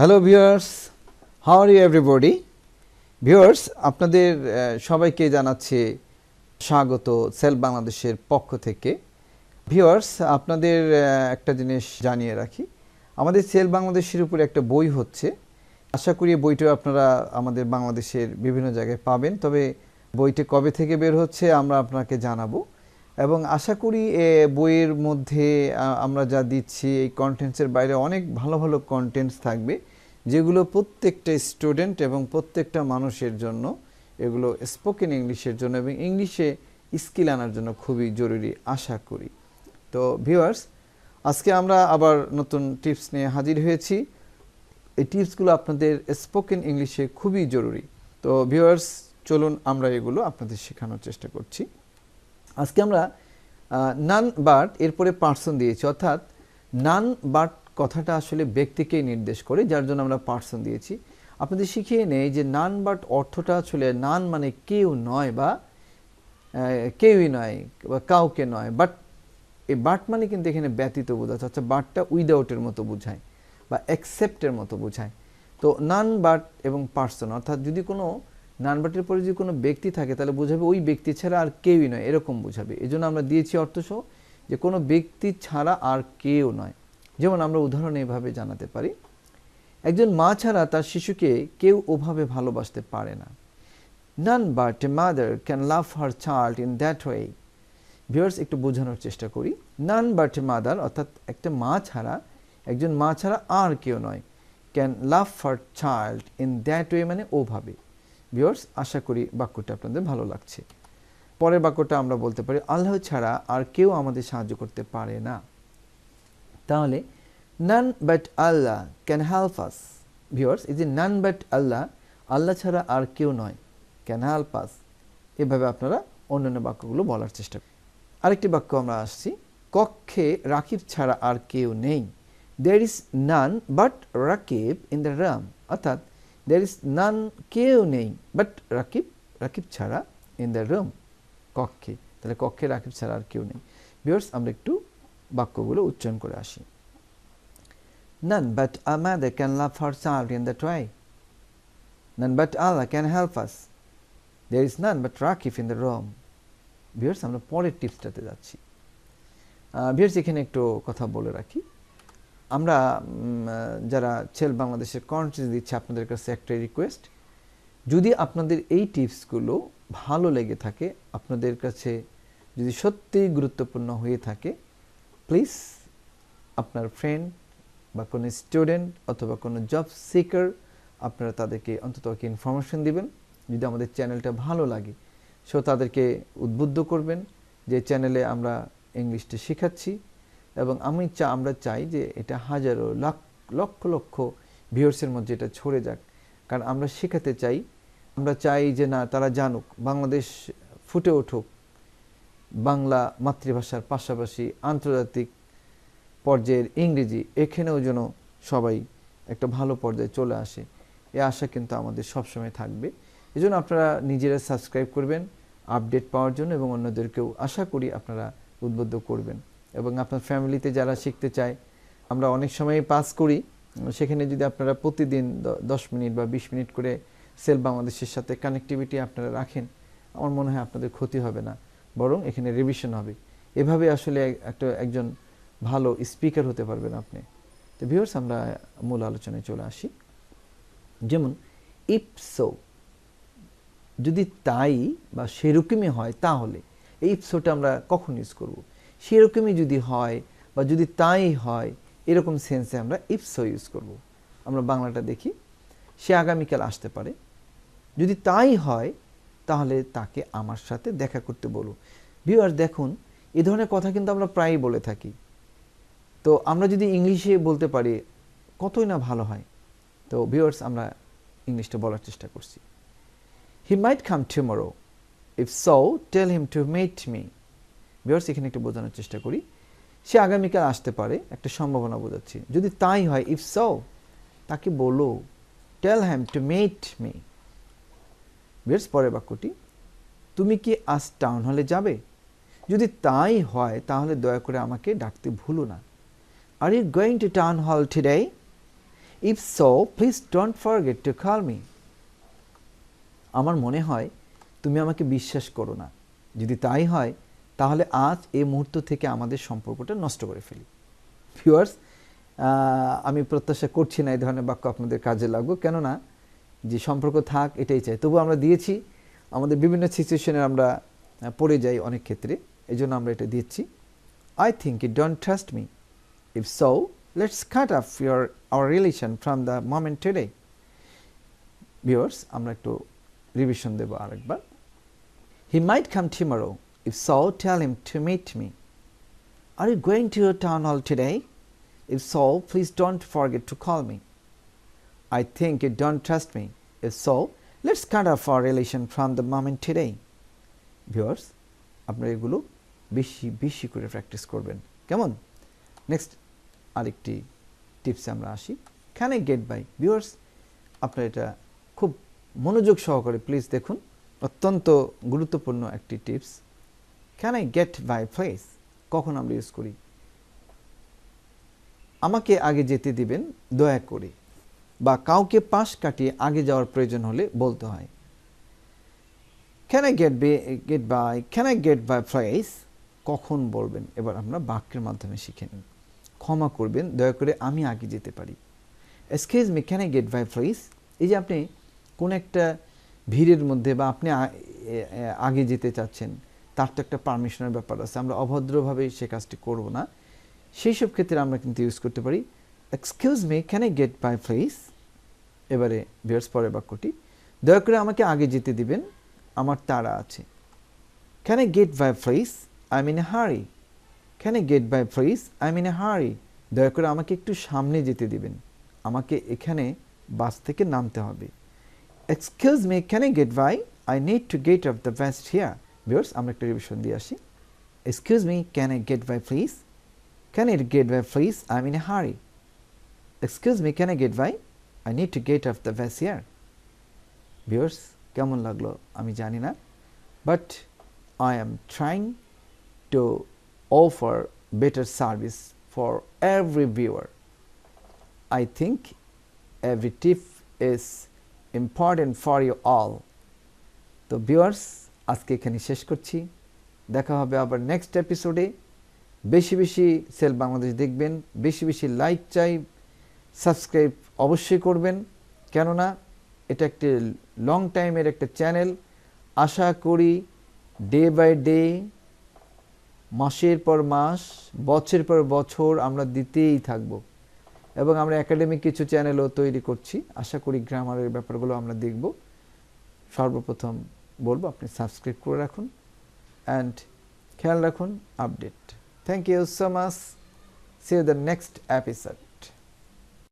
Hello viewers, how are you everybody. Viewers, আপনাদের সবাইকে জানাচ্ছি স্বাগত সেল বাংলাদেশের পক্ষ থেকে। ভিউয়ার্স, আপনাদের একটা জিনিস জানিয়ে রাখি, আমাদের সেল বাংলাদেশের উপরে একটা বই হচ্ছে। আশা করি বইটা আপনারা আমাদের বাংলাদেশের বিভিন্ন জায়গায় পাবেন, তবে বইটা কবে থেকে বের হচ্ছে আমরা আপনাকে জানাবো। এবং আশা করি বইয়ের মধ্যে আমরা যা দিচ্ছি এই কন্টেন্টসের বাইরে অনেক ভালো ভালো কন্টেন্টস থাকবে, যেগুলো প্রত্যেকটা স্টুডেন্ট এবং প্রত্যেকটা মানুষের জন্য, এগুলো স্পোকেন ইংলিশের জন্য এবং ইংলিশে স্কিল আনার জন্য খুবই জরুরি আশা করি। তো ভিউয়ার্স, আজকে আমরা আবার নতুন টিপস নিয়ে হাজির হয়েছি। এই টিপসগুলো আপনাদের স্পোকেন ইংলিশে খুবই জরুরি। তো ভিউয়ার্স, চলুন আমরা এগুলো আপনাদের শেখানোর চেষ্টা করছি। আজকে আমরা নান বাট এরপরে পার্সন দিয়েছি, অর্থাৎ নান বাট কথাটা আসলে ব্যক্তিকেই নির্দেশ করে, যার জন্য আমরা পার্সন দিয়েছি। আপনাদের শিখিয়ে নেই যে নান বাট অর্থটা আসলে নান মানে কেউ নয় বা কেউই নয় বা কাউকে নয়, বাট এই বাট মানে কিন্তু এখানে ব্যতীত বোঝাচ্ছে, অর্থাৎ বাটটা উইদাউটের মতো বোঝায় বা অ্যাকসেপ্টের মতো বোঝায়। তো নান বাট এবং পার্সন, অর্থাৎ যদি কোনো নান বাটের পরে যদি কোনো ব্যক্তি থাকে তাহলে বোঝাবে ওই ব্যক্তি ছাড়া আর কেউই নয়, এরকম বোঝাবে। এই জন্য আমরা দিয়েছি অর্থসহ যে কোনো ব্যক্তি ছাড়া আর কেউ নয়। যেমন আমরা উদাহরণ এভাবে জানাতে পারি, একজন মা ছাড়া তার শিশুকে কেউ ওভাবে ভালোবাসতে পারে না। None but a mother can love her child in that way. Viewers, একটু বোঝানোর চেষ্টা করি। নান বাট এ মাদার অর্থাৎ একটা মা ছাড়া, একজন মা ছাড়া আর কেউ নয়, can love her child in that way মানে ওভাবে। ভিউয়ার্স, আশা করি বাক্যটা আপনাদের ভালো লাগছে। পরের বাক্যটা আমরা বলতে পারি, আল্লাহ ছাড়া আর কেউ আমাদের সাহায্য করতে পারে না। তাহলে none but Allah can help us. Viewers, এই যে none but Allah, আল্লাহ ছাড়া আর কেউ নয়, can help us, এভাবে আপনারা অন্যান্য বাক্যগুলো বলার চেষ্টা করুন। আরেকটি বাক্য আমরা আসছি, কক্ষে রাকিব ছাড়া আর কেউ নেই। there is none but Rakib in the room, অর্থাৎ there is none, কেউ নেই, but রাকিব, রাকিব ছাড়া, in the room, কক্ষে, তাহলে কক্ষে রাকিব ছাড়া আর কেউ নেই। ভিউয়ার্স, আমরা একটু বাক্যগুলো উচ্চারণ করে আসি। None but a mother can love her child in that way. None but Allah can help us. There is none but Rakif in the room. Viewers, আমরা পরের টিপসটাতে যাচ্ছি। ভিউয়ার্স, এখানে একটু কথা বলে রাখি, আমরা যারা সেল বাংলাদেশের কন্টেন্ট দিচ্ছি আপনাদের কাছে একটাই রিকোয়েস্ট, যদি আপনাদের এই টিপসগুলো ভালো লেগে থাকে, আপনাদের কাছে যদি সত্যিই গুরুত্বপূর্ণ হয়ে থাকে, প্লিজ আপনার ফ্রেন্ড বা কোনো স্টুডেন্ট অথবা কোনো জব সিকার, আপনারা তাদেরকে অন্তত ইনফরমেশন দিবেন যদি আমাদের চ্যানেলটা ভালো লাগে। সো তাদেরকে উদ্বুদ্ধ করবেন যে চ্যানেলে আমরা ইংলিশটা শেখাচ্ছি, এবং আমরা চাই যে এটা হাজারো লক্ষ লক্ষ ভিউয়ার্সের মধ্যে এটা ছড়ে যাক, কারণ আমরা শেখাতে চাই। আমরা চাই যে না, তারা জানুক, বাংলাদেশ ফুটে উঠুক বাংলা মাতৃভাষার পাশাপাশি আন্তর্জাতিক পর্যায়ের ইংরেজি, এখানেও যেন সবাই একটা ভালো পর্যায়ে চলে আসে, এই আশা কিন্তু আমাদের সবসময় থাকবে। এই জন্য আপনারা নিজেরা সাবস্ক্রাইব করবেন আপডেট পাওয়ার জন্য, এবং অন্যদেরকেও আশা করি আপনারা উদ্বুদ্ধ করবেন। এবং আপনার ফ্যামিলিতে যারা শিখতে চায়, আমরা অনেক সময় পাস করি, সেখানে যদি আপনারা প্রতিদিন 10 মিনিট বা 20 মিনিট করে সেল বাংলাদেশের সাথে কানেক্টিভিটি আপনারা রাখেন, আমার মনে হয় আপনাদের ক্ষতি হবে না, বরং এখানে রিভিশন হবে। এভাবে আসলে একজন ভালো স্পিকার হতে পারবেন আপনি। তো ভিউয়ার্স, আমরা মূল আলোচনায় চলে আসি। যেমন ইফ সো, যদি তাই বা সেরকমই হয় তাহলে, এই ইফ সোটা আমরা কখন ইউজ করব? সেরকমই যদি হয় বা যদি তাই হয়, এরকম সেন্সে আমরা ইফ সো ইউজ করব। আমরা বাংলাটা দেখি, সে আগামীকাল আসতে পারে, যদি তাই হয় তাহলে তাকে আমার সাথে দেখা করতে বলো। ভিউয়ার্স, দেখুন, এই ধরনের কথা কিন্তু আমরা প্রায়ই বলে থাকি। তো আমরা যদি ইংলিশে বলতে পারি কতই না ভালো হয়। তো ভিউয়ার্স, আমরা ইংলিশটা বলার চেষ্টা করছি। He might come tomorrow, if so tell him to meet me. Viewers, এখানে একটু বোঝানোর চেষ্টা করি, সে আগামীকাল আসতে পারে, একটা সম্ভাবনা বোঝাচ্ছি। যদি তাই হয়, ইফ সো, তাকে বলো, tell him to meet me. Viewers, পরের বাক্যটি, তুমি কি আজ টাউন হলে যাবে? যদি তাই হয় তাহলে দয়া করে আমাকে ডাকতে ভুলো না। Are you going to town hall today? If so please don't forget to call me. আমার মনে হয় তুমি আমাকে বিশ্বাস করো না, যদি তাই হয় তাহলে আজ এই মুহূর্ত থেকে আমাদের সম্পর্কটা নষ্ট করে ফেলি। ভিউয়ার্স, আমি প্রত্যাশা করছি না এই ধরনের বাক্য আপনাদের কাজে লাগবে, কেননা যে সম্পর্ক থাক এটাই চাই, তবু আমরা দিয়েছি। আমাদের বিভিন্ন সিচুয়েশনে আমরা পড়ে যাই অনেক ক্ষেত্রে, এই জন্য আমরা এটা দিচ্ছি। I think you don't trust me, if so let's cut off our relation from the moment today. Viewers, আমরা একটু রিভিশন দেব আরেকবার। He might come tomorrow, if so tell him to meet me. Are you going to your town hall today? If so, please don't forget to call me. I think you don't trust me. If so, let's cut off our relation from the moment today. Viewers, আপনারা এগুলো বেশি বেশি করে practice করবেন, কেমন? Next আরেকটি টিপসে আমরা আসি। Can I get by? Viewers, আপনারা এটা খুব মনোযোগ সহকারে প্লিজ দেখুন, অত্যন্ত গুরুত্বপূর্ণ একটি tips. Can I get by please কখন আমরা ইউজ করি? আমাকে আগে যেতে দিবেন দয়া করে, বা কাউকে পাশ কাটিয়ে আগে যাওয়ার প্রয়োজন হলে বলতে হয় can I get by, can I get by please কখন বলবেন? এবার আমরা বাক্যের মাধ্যমে শিখে নিন। ক্ষমা করবেন, দয়া করে আমি আগে যেতে পারি। Excuse me, can I get by please? এই যে আপনি কোন একটা ভিড়ের মধ্যে বা আপনি আগে যেতে চাচ্ছেন, তার তো একটা পারমিশনের ব্যাপার আছে, আমরা অভদ্রভাবে সে কাজটি করব না। সেই সব ক্ষেত্রে আমরা কিন্তু ইউজ করতে পারি excuse me, can I get by please. এবারে ভিউয়ার্স, পরের বাক্যটি, দয়া করে আমাকে আগে যেতে দিবেন, আমার তাড়া আছে। Can I get by please, I am in a hurry. Can I get by please, I am in a hurry. দয়া করে আমাকে একটু সামনে যেতে দিবেন, আমাকে এখানে বাস থেকে নামতে হবে। Excuse me, can I get by, I need to get off the bus here. Viewers, আমরা একটা রিভিশন দিয়ে আসি। Excuse me, can I get by please, can I get by please, I'm in a hurry. Excuse me, can I get by, I need to get off the bus here. Viewers, কেমন লাগলো আমি জানি না, but I am trying to offer better service for every viewer. I think every tip is important for you all. তো viewers, আজকে এখানে শেষ করছি, দেখা হবে আবার নেক্সট এপিসোডে। বেশি বেশি সেল বাংলাদেশ দেখবেন, বেশি বেশি লাইক চাই, সাবস্ক্রাইব অবশ্যই করবেন, কেননা এটা একটি লং টাইমের একটা চ্যানেল। আশা করি ডে বাই ডে, মাসের পর মাস, বছরের পর বছর আমরা দিতেই থাকব, এবং আমরা একাডেমিক কিছু চ্যানেলও তৈরি করছি। আশা করি গ্রামারের ব্যাপারগুলো আমরা দেখব। সর্বপ্রথম বলবো আপনি সাবস্ক্রাইব করে রাখুন অ্যান্ড খেয়াল রাখুন update. Thank you so much. See you in the next episode.